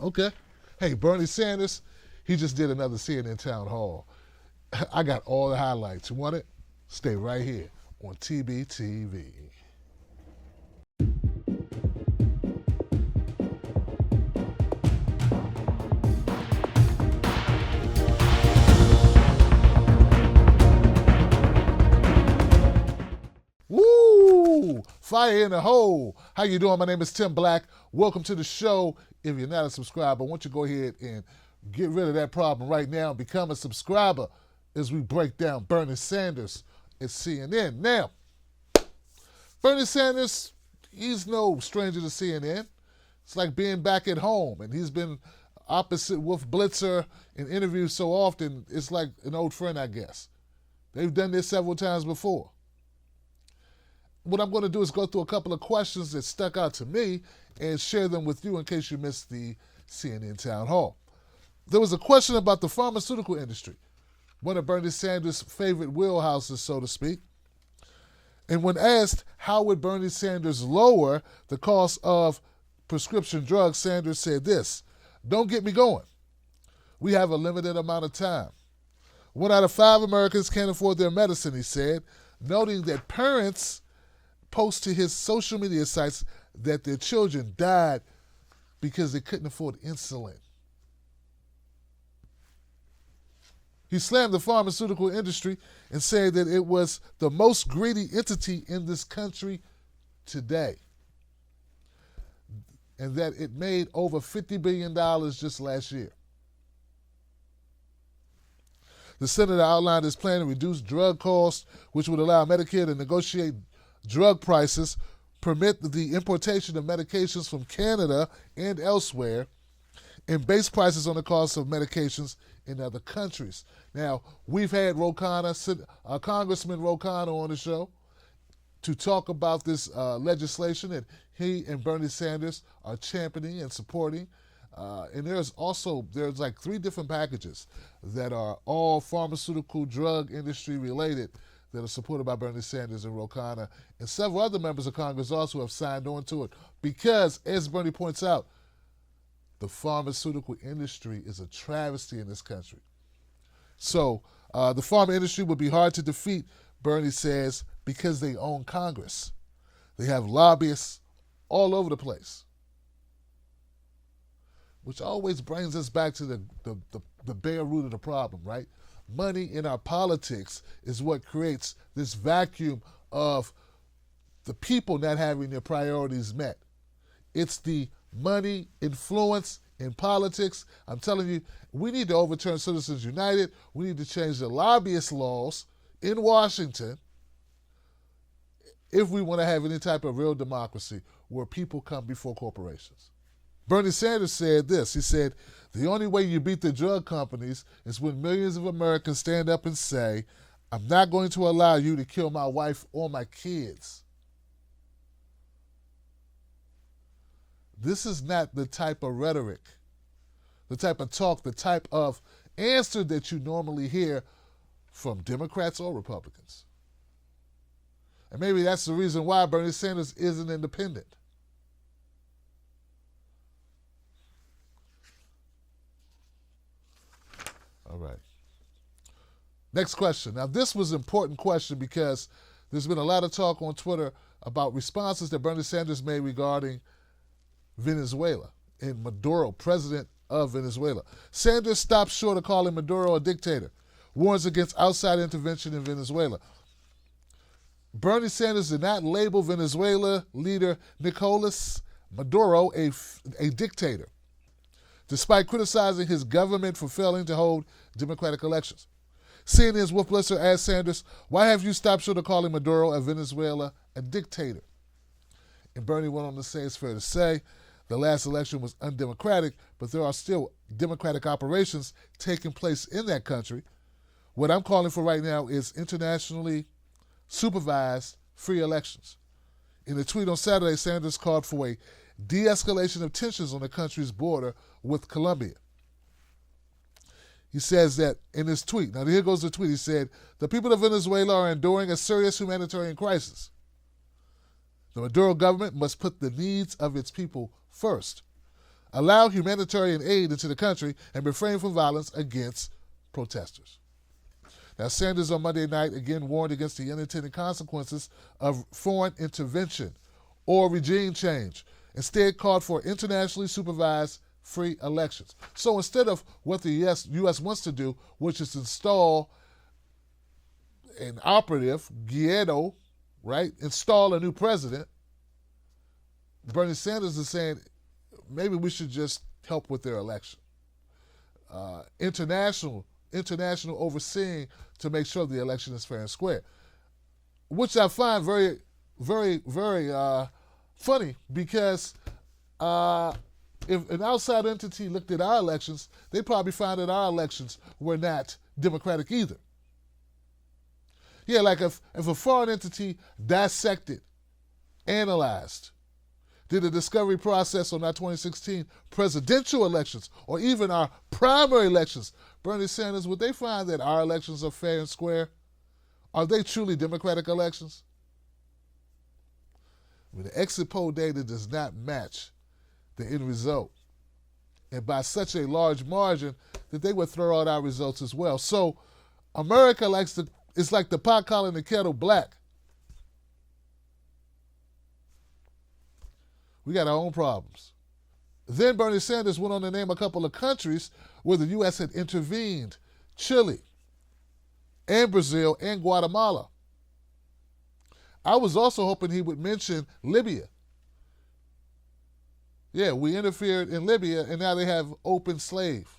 Okay. Hey, Bernie Sanders, he just did another CNN town hall. I got all the highlights. You want it? Stay right here on TBTV. Woo! Fire in the hole. How you doing? My name is Tim Black. Welcome to the show. If you're not a subscriber, I want you to go ahead and get rid of that problem right now and become a subscriber as we break down Bernie Sanders at CNN. Now, Bernie Sanders, he's no stranger to CNN. It's like being back at home, and he's been opposite Wolf Blitzer in interviews so often, it's like an old friend, I guess. They've done this several times before. What I'm going to do is go through a couple of questions that stuck out to me and share them with you in case you missed the CNN town hall. There was a question about the pharmaceutical industry, one of Bernie Sanders' favorite wheelhouses, so to speak. And when asked how would Bernie Sanders lower the cost of prescription drugs, Sanders said this: "Don't get me going. We have a limited amount of time. 1 out of 5 Americans can't afford their medicine," he said, noting that parents post to his social media sites that their children died because they couldn't afford insulin. He slammed the pharmaceutical industry and said that it was the most greedy entity in this country today, and that it made over $50 billion just last year. The senator outlined his plan to reduce drug costs, which would allow Medicare to negotiate drug prices, permit the importation of medications from Canada and elsewhere, and base prices on the cost of medications in other countries. Now, we've had Congressman Ro Khanna on the show to talk about this legislation that he and Bernie Sanders are championing and supporting. And there's like 3 different packages that are all pharmaceutical drug industry related that are supported by Bernie Sanders and Ro Khanna, and several other members of Congress also have signed on to it because, as Bernie points out, the pharmaceutical industry is a travesty in this country. So the pharma industry would be hard to defeat, Bernie says, because they own Congress. They have lobbyists all over the place, which always brings us back to the bare root of the problem, right? Money in our politics is what creates this vacuum of the people not having their priorities met. It's the money influence in politics. I'm telling you, we need to overturn Citizens United. We need to change the lobbyist laws in Washington if we want to have any type of real democracy where people come before corporations. Bernie Sanders said this. He said, "The only way you beat the drug companies is when millions of Americans stand up and say, 'I'm not going to allow you to kill my wife or my kids.'" This is not the type of rhetoric, the type of talk, the type of answer that you normally hear from Democrats or Republicans. And maybe that's the reason why Bernie Sanders isn't independent. All right. Next question. Now, this was an important question because there's been a lot of talk on Twitter about responses that Bernie Sanders made regarding Venezuela and Maduro, president of Venezuela. Sanders stops short of calling Maduro a dictator, warns against outside intervention in Venezuela. Bernie Sanders did not label Venezuela leader Nicolas Maduro a dictator, despite criticizing his government for failing to hold democratic elections. CNN's Wolf Blitzer asked Sanders, "Why have you stopped short of calling Maduro of Venezuela a dictator?" And Bernie went on to say, it's fair to say, the last election was undemocratic, but there are still democratic operations taking place in that country. What I'm calling for right now is internationally supervised free elections. In a tweet on Saturday, Sanders called for a de-escalation of tensions on the country's border with Colombia. He says that in his tweet, now here goes the tweet, he said, "The people of Venezuela are enduring a serious humanitarian crisis. The Maduro government must put the needs of its people first. allow humanitarian aid into the country, and refrain from violence against protesters. Now, Sanders on Monday night again warned against the unintended consequences of foreign intervention or regime change. Instead, called for internationally supervised free elections. So instead of what the U.S. wants to do, which is install an operative, Guaido, right, install a new president, Bernie Sanders is saying maybe we should just help with their election. International overseeing to make sure the election is fair and square, which I find very, very, very funny, because if an outside entity looked at our elections, they probably found that our elections were not democratic either. Yeah, like if a foreign entity dissected, analyzed, did a discovery process on our 2016 presidential elections, or even our primary elections, Bernie Sanders, would they find that our elections are fair and square? Are they truly democratic elections? I mean, the exit poll data does not match the end result, and by such a large margin that they would throw out our results as well. So America it's like the pot calling the kettle black. We got our own problems. Then Bernie Sanders went on to name a couple of countries where the U.S. had intervened: Chile and Brazil and Guatemala. I was also hoping he would mention Libya. Yeah, we interfered in Libya, and now they have open slave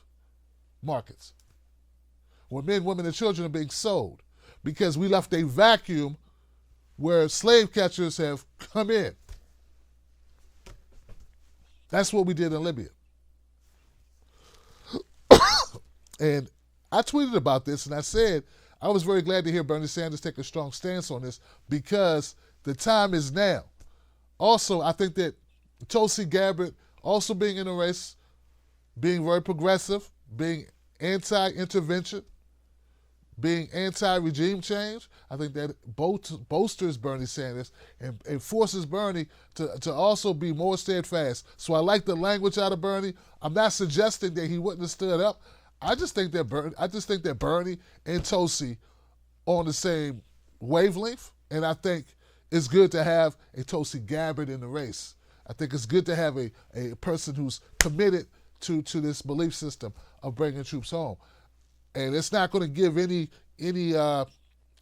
markets where men, women, and children are being sold because we left a vacuum where slave catchers have come in. That's what we did in Libya. And I tweeted about this, and I said I was very glad to hear Bernie Sanders take a strong stance on this, because the time is now. Also, I think that Tulsi Gabbard also being in the race, being very progressive, being anti-intervention, being anti-regime change, I think that bolsters Bernie Sanders and forces Bernie to also be more steadfast. So I like the language out of Bernie. I'm not suggesting that he wouldn't have stood up. I just think that Bernie and Tulsi are on the same wavelength, and I think it's good to have a Tulsi Gabbard in the race. I think it's good to have a person who's committed to this belief system of bringing troops home. And it's not going to give any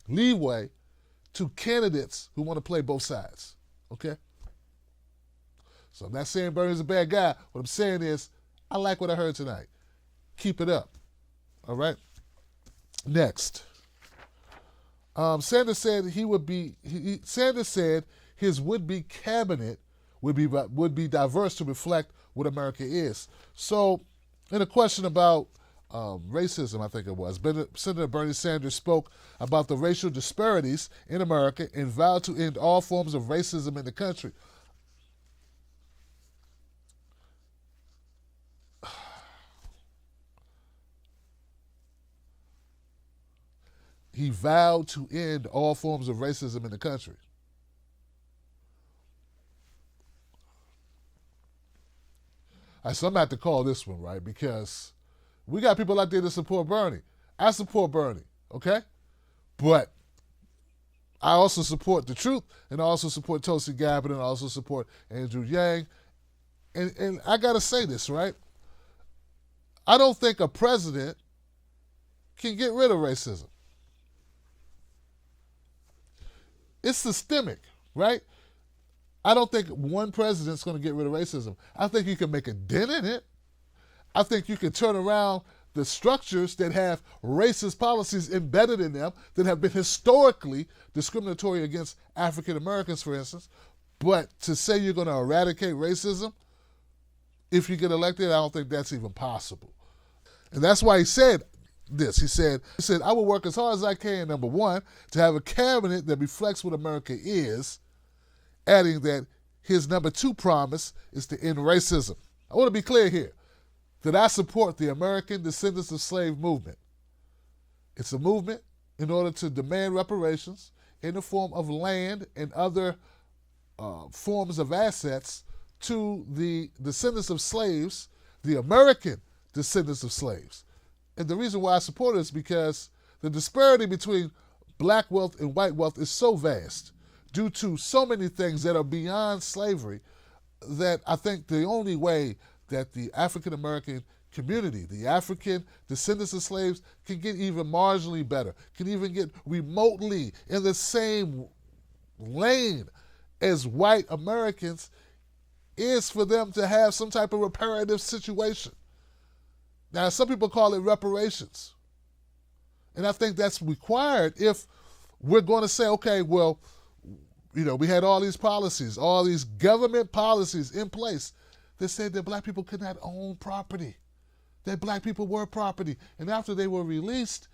leeway to candidates who want to play both sides, okay? So I'm not saying Bernie's a bad guy. What I'm saying is I like what I heard tonight. Keep it up, all right? Next. Sanders said Sanders said his would-be cabinet would be diverse to reflect what America is. So, in a question about racism, I think it was, Senator Bernie Sanders spoke about the racial disparities in America and vowed to end all forms of racism in the country. He vowed to end all forms of racism in the country. So I'm going to have to call this one, right? Because we got people out there that support Bernie. I support Bernie, okay? But I also support the truth, and I also support Tulsi Gabbard, and I also support Andrew Yang. And I got to say this, right? I don't think a president can get rid of racism. It's systemic, right? I don't think one president's going to get rid of racism. I think you can make a dent in it. I think you can turn around the structures that have racist policies embedded in them that have been historically discriminatory against African Americans, for instance. But to say you're going to eradicate racism if you get elected, I don't think that's even possible. And that's why he said this. He said, I will work as hard as I can, number one, to have a cabinet that reflects what America is, adding that his number two promise is to end racism. I want to be clear here that I support the American Descendants of Slave movement. It's a movement in order to demand reparations in the form of land and other forms of assets to the descendants of slaves, the American descendants of slaves. And the reason why I support it is because the disparity between black wealth and white wealth is so vast due to so many things that are beyond slavery that I think the only way that the African American community, the African descendants of slaves, can get even marginally better, can even get remotely in the same lane as white Americans, is for them to have some type of reparative situation. Now, some people call it reparations. And I think that's required if we're going to say, okay, well, we had all these policies, all these government policies in place that said that black people could not own property, that black people were property. And after they were released,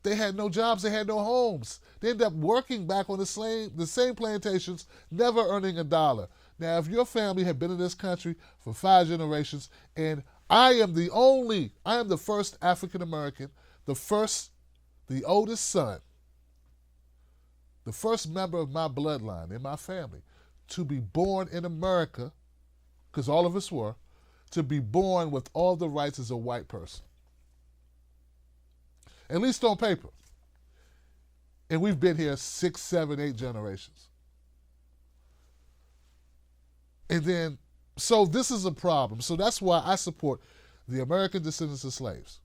they had no jobs, they had no homes. They ended up working back on the same plantations, never earning a dollar. Now, if your family had been in this country for 5 generations, and I am the first African American, the oldest son, the first member of my bloodline in my family to be born in America, because all of us were, to be born with all the rights as a white person. At least on paper. And we've been here 6, 7, 8 generations. And then, so this is a problem. So that's why I support the American descendants of slaves.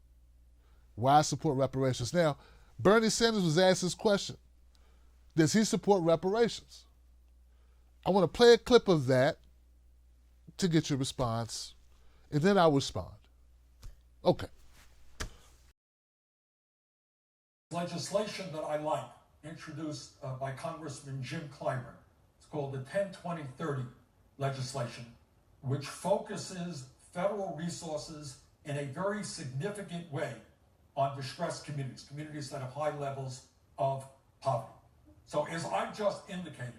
Why I support reparations. Now, Bernie Sanders was asked this question. Does he support reparations? I want to play a clip of that to get your response, and then I'll respond. Okay. Legislation that I like, introduced by Congressman Jim Clyburn. It's called the 10-20-30 legislation, which focuses federal resources in a very significant way on distressed communities that have high levels of poverty. So as I just indicated,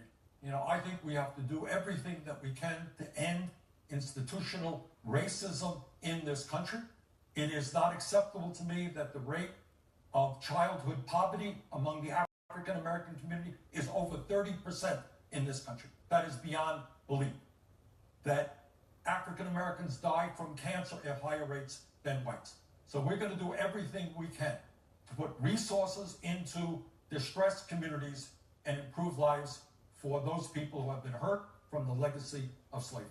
I think we have to do everything that we can to end institutional racism in this country. It is not acceptable to me that the rate of childhood poverty among the African American community is over 30% in this country. That is beyond belief. That African Americans die from cancer at higher rates than whites. So we're going to do everything we can to put resources into distressed communities and improve lives for those people who have been hurt from the legacy of slavery.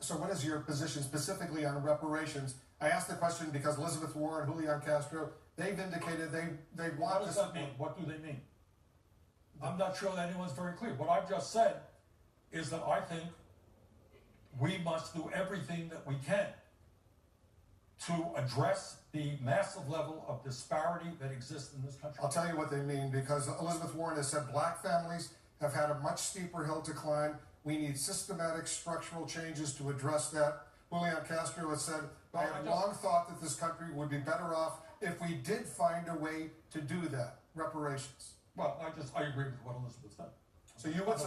So what is your position specifically on reparations? I asked the question because Elizabeth Warren, Julian Castro, they've indicated they want What does that mean? What do they mean? I'm not sure that anyone's very clear. What I've just said is that I think we must do everything that we can to address the massive level of disparity that exists in this country. I'll tell you what they mean, because Elizabeth Warren has said black families have had a much steeper hill to climb. We need systematic structural changes to address that. Julian Castro has said, I have long thought that this country would be better off if we did find a way to do that. Reparations. Well, I agree with what Elizabeth said. So you would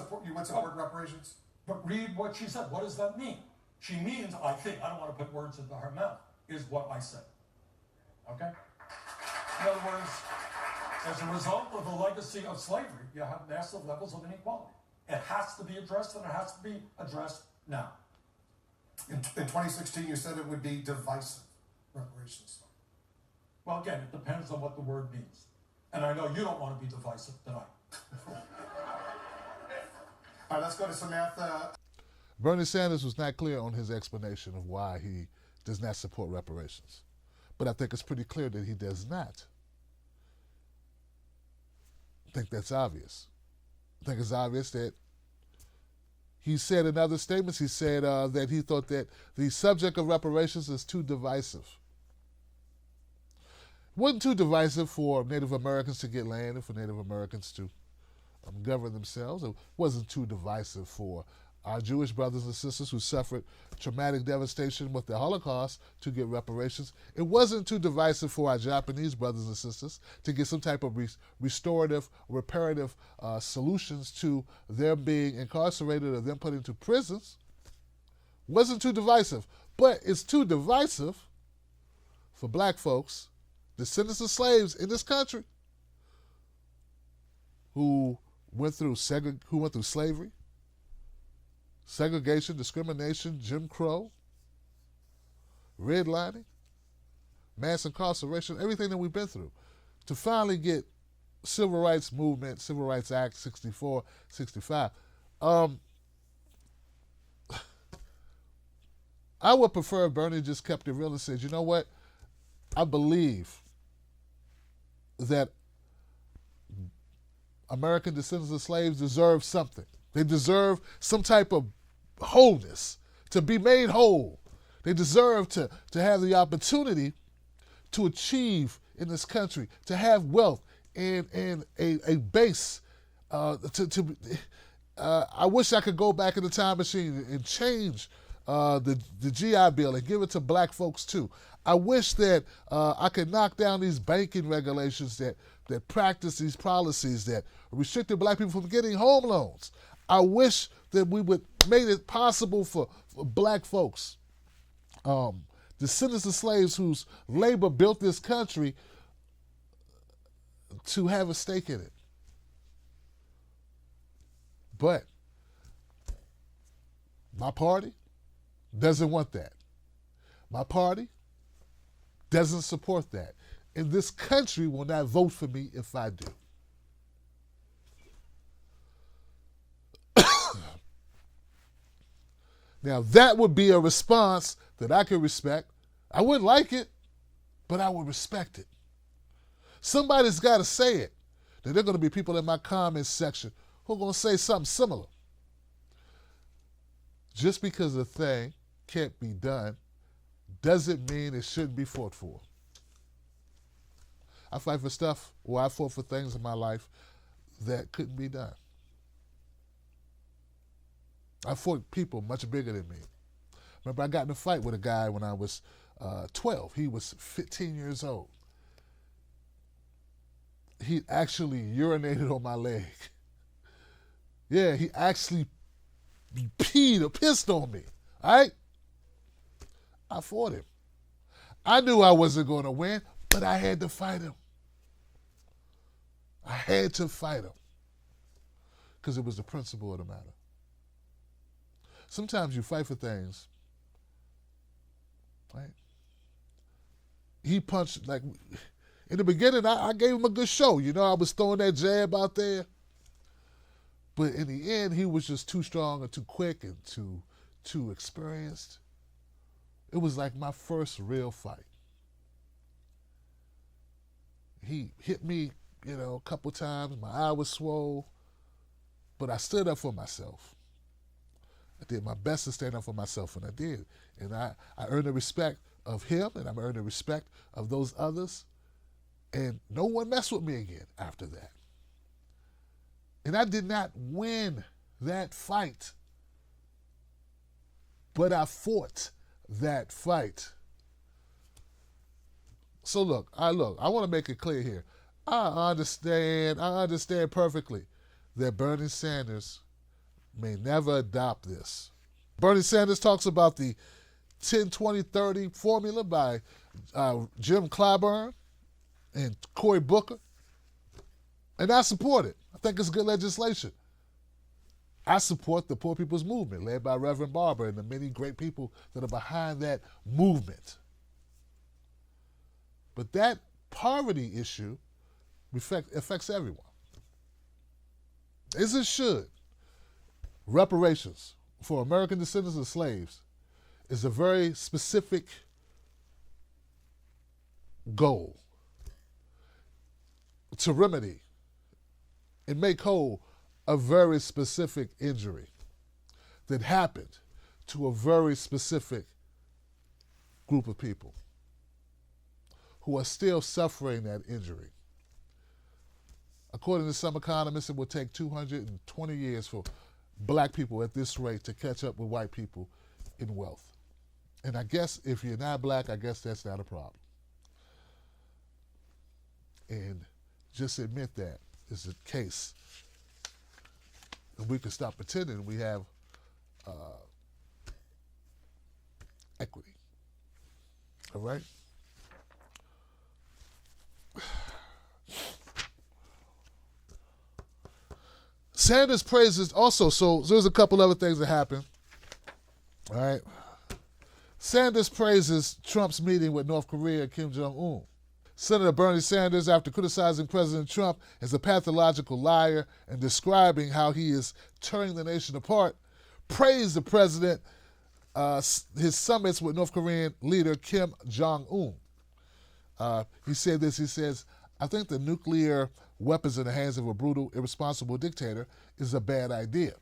support reparations? But read what she said. What does that mean? She means, I think, I don't want to put words into her mouth, is what I said. Okay? In other words, as a result of the legacy of slavery, you have massive levels of inequality. It has to be addressed, and it has to be addressed now. In 2016, you said it would be divisive, reparations. Well, again, it depends on what the word means. And I know you don't want to be divisive tonight. All right, let's go to Samantha. Bernie Sanders was not clear on his explanation of why he does not support reparations. But I think it's pretty clear that he does not. I think that's obvious. I think it's obvious that he said in other statements, he said that he thought that the subject of reparations is too divisive. It wasn't too divisive for Native Americans to get land and for Native Americans to govern themselves. It wasn't too divisive for our Jewish brothers and sisters who suffered traumatic devastation with the Holocaust to get reparations. It wasn't too divisive for our Japanese brothers and sisters to get some type of restorative, reparative solutions to them being incarcerated or them put into prisons. Wasn't too divisive. But it's too divisive for black folks, descendants of slaves in this country, who went through slavery, segregation, discrimination, Jim Crow, redlining, mass incarceration, everything that we've been through, to finally get Civil Rights Movement, Civil Rights Act 64, 65. I would prefer if Bernie just kept it real and said, you know what? I believe that American descendants of slaves deserve something. They deserve some type of wholeness, to be made whole. They deserve to have the opportunity to achieve in this country, to have wealth and a base. I wish I could go back in the time machine and change the GI Bill and give it to black folks too. I wish that I could knock down these banking regulations that practice these policies that restricted black people from getting home loans. I wish that we would make it possible for black folks, descendants of slaves whose labor built this country, to have a stake in it. But my party doesn't want that. My party doesn't support that. And this country will not vote for me if I do. Now, that would be a response that I could respect. I wouldn't like it, but I would respect it. Somebody's got to say it. Now, there are going to be people in my comments section who are going to say something similar. Just because a thing can't be done doesn't mean it shouldn't be fought for. I fight for stuff, or I fought for things in my life that couldn't be done. I fought people much bigger than me. Remember, I got in a fight with a guy when I was 12. He was 15 years old. He actually urinated on my leg. Yeah, he actually peed or pissed on me. All right? I fought him. I knew I wasn't going to win, but I had to fight him. I had to fight him because it was the principle of the matter. Sometimes you fight for things, right? He punched, like, in the beginning, I gave him a good show. You know, I was throwing that jab out there. But in the end, he was just too strong and too quick and too experienced. It was like my first real fight. He hit me, a couple times. My eye was swole. But I stood up for myself. I did my best to stand up for myself, and I did. And I earned the respect of him, and I earned the respect of those others. And no one messed with me again after that. And I did not win that fight, but I fought that fight. So look, I want to make it clear here. I understand perfectly that Bernie Sanders may never adopt this. Bernie Sanders talks about the 10-20-30 formula by Jim Clyburn and Cory Booker, and I support it. I think it's good legislation. I support the Poor People's Movement led by Reverend Barber and the many great people that are behind that movement. But that poverty issue affects everyone. As it should. Reparations for American descendants of slaves is a very specific goal to remedy and make whole a very specific injury that happened to a very specific group of people who are still suffering that injury. According to some economists, it will take 220 years for black people at this rate to catch up with white people in wealth. And I guess if you're not black, I guess that's not a problem. And just admit that is the case. And we can stop pretending we have equity. All right? Sanders praises also, so there's a couple other things that happened. All right. Sanders praises Trump's meeting with North Korea Kim Jong-un. Senator Bernie Sanders, after criticizing President Trump as a pathological liar and describing how he is tearing the nation apart, praised the president, his summits with North Korean leader Kim Jong-un. He said this, he says, I think the nuclear weapons in the hands of a brutal, irresponsible dictator is a bad idea.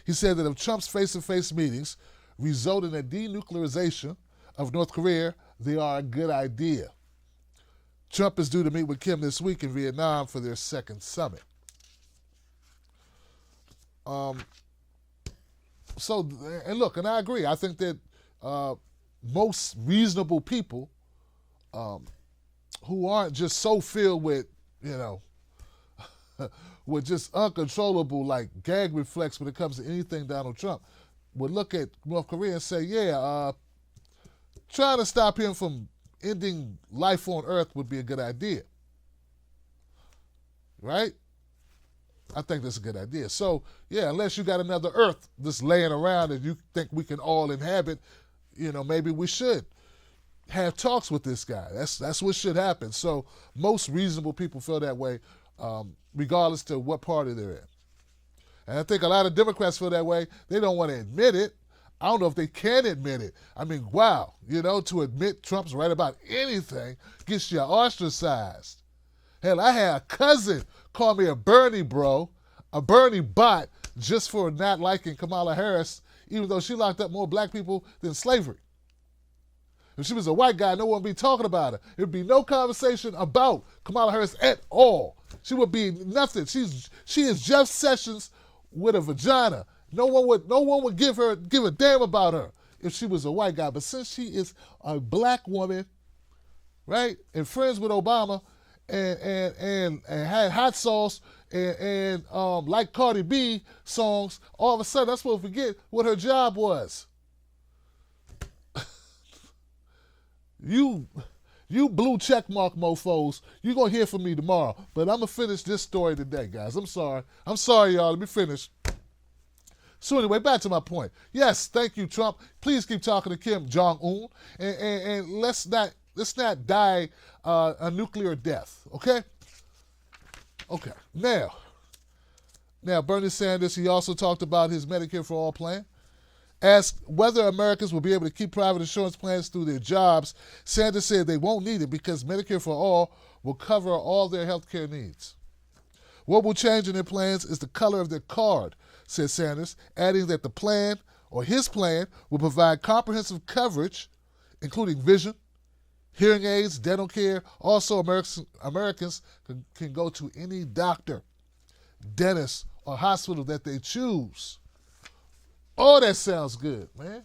He said that if Trump's face-to-face meetings result in a denuclearization of North Korea, they are a good idea. Trump is due to meet with Kim this week in Vietnam for their second summit. And look, and I agree. I think that most reasonable people who aren't just so filled with, with just uncontrollable like gag reflex when it comes to anything Donald Trump, would look at North Korea and say, trying to stop him from ending life on Earth would be a good idea. Right? I think that's a good idea. So, unless you got another Earth just laying around that you think we can all inhabit, maybe we should have talks with this guy. That's what should happen. So most reasonable people feel that way, regardless to what party they're in. And I think a lot of Democrats feel that way. They don't want to admit it. I don't know if they can admit it. I mean, wow, to admit Trump's right about anything gets you ostracized. Hell, I had a cousin call me a Bernie bro, a Bernie bot, just for not liking Kamala Harris, even though she locked up more black people than slavery. If she was a white guy, no one would be talking about her. There would be no conversation about Kamala Harris at all. She would be nothing. She is Jeff Sessions with a vagina. No one would give a damn about her if she was a white guy. But since she is a black woman, right, and friends with Obama, and had hot sauce and like Cardi B songs, all of a sudden I'm supposed to forget what her job was. You blue checkmark mofos, you're going to hear from me tomorrow. But I'm going to finish this story today, guys. I'm sorry, y'all. Let me finish. So anyway, back to my point. Yes, thank you, Trump. Please keep talking to Kim Jong-un. And let's not die a nuclear death, okay? Okay. Now, Bernie Sanders, he also talked about his Medicare for All plan. Asked whether Americans will be able to keep private insurance plans through their jobs, Sanders said they won't need it because Medicare for All will cover all their health care needs. What will change in their plans is the color of their card, said Sanders, adding that the plan, or his plan, will provide comprehensive coverage, including vision, hearing aids, dental care. Also, Americans can go to any doctor, dentist, or hospital that they choose. Oh, that sounds good, man.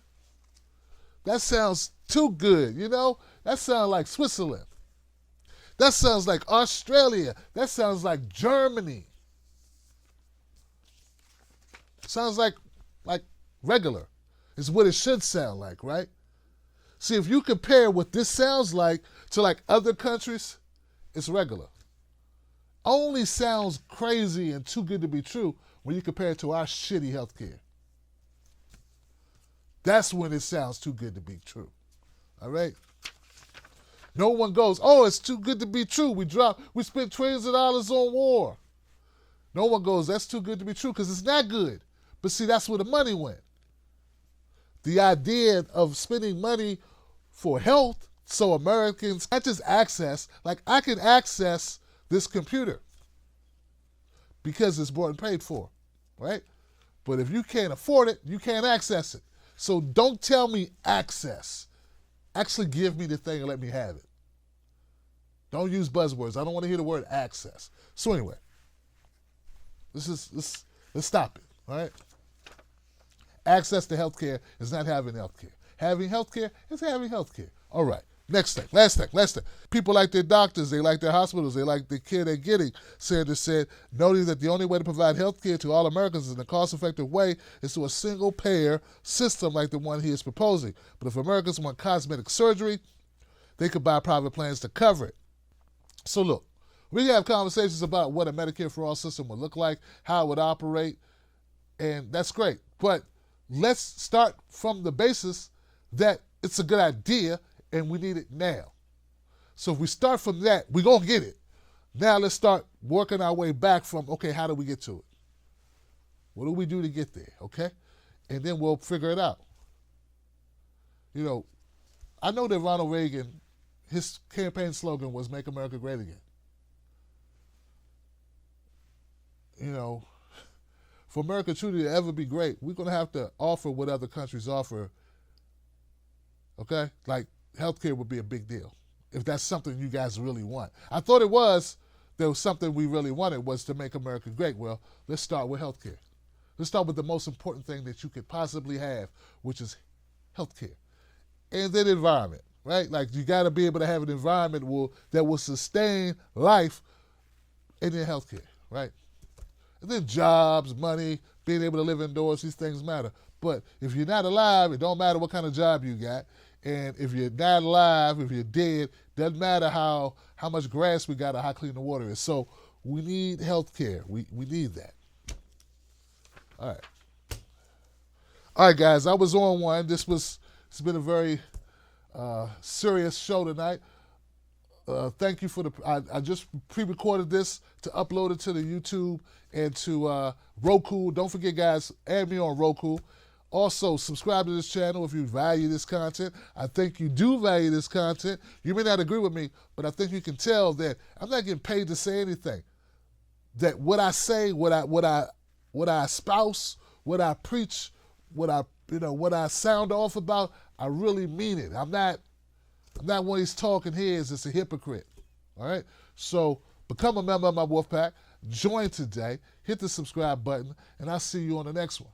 That sounds too good, That sounds like Switzerland. That sounds like Australia. That sounds like Germany. Sounds like regular. Is what it should sound like, right? See, if you compare what this sounds like to other countries, it's regular. Only sounds crazy and too good to be true when you compare it to our shitty healthcare. That's when it sounds too good to be true. All right? No one goes, oh, it's too good to be true. We spent trillions of dollars on war. No one goes, that's too good to be true because it's not good. But see, that's where the money went. The idea of spending money for health so Americans can't just access, I can access this computer because it's bought and paid for, right? But if you can't afford it, you can't access it. So don't tell me access. Actually give me the thing and let me have it. Don't use buzzwords. I don't want to hear the word access. So anyway, let's stop it, all right? Access to healthcare is not having healthcare. Having healthcare is having healthcare. All right. Next thing, last thing. People like their doctors, they like their hospitals, they like the care they're getting, Sanders said, noting that the only way to provide health care to all Americans in a cost-effective way is through a single-payer system like the one he is proposing. But if Americans want cosmetic surgery, they could buy private plans to cover it. So look, we have conversations about what a Medicare for All system would look like, how it would operate, and that's great. But let's start from the basis that it's a good idea and we need it now. So if we start from that, we're going to get it. Now let's start working our way back from, okay, how do we get to it? What do we do to get there, okay? And then we'll figure it out. You know, I know that Ronald Reagan, his campaign slogan was "Make America Great Again." You know, for America truly to ever be great, we're going to have to offer what other countries offer, okay? Like healthcare would be a big deal if that's something you guys really want. I thought it was, there was something we really wanted was to make America great. Well, let's start with healthcare. Let's start with the most important thing that you could possibly have, which is healthcare. And then environment, right? Like you got to be able to have an environment that will sustain life and then healthcare, right? And then jobs, money, being able to live indoors, these things matter. But if you're not alive, it don't matter what kind of job you got. And if you're not alive, if you're dead, doesn't matter how much grass we got or how clean the water is. So we need health care. We need that. All right. All right, guys, I was on one. It's been a very serious show tonight. Thank you for I just pre-recorded this to upload it to the YouTube and to Roku. Don't forget, guys, add me on Roku. Also, subscribe to this channel if you value this content. I think you do value this content. You may not agree with me, but I think you can tell that I'm not getting paid to say anything. That what I say, what I espouse, what I preach, what I sound off about, I really mean it. I'm not one of these talking heads that's a hypocrite. All right? So become a member of my wolf pack. Join today. Hit the subscribe button, and I'll see you on the next one.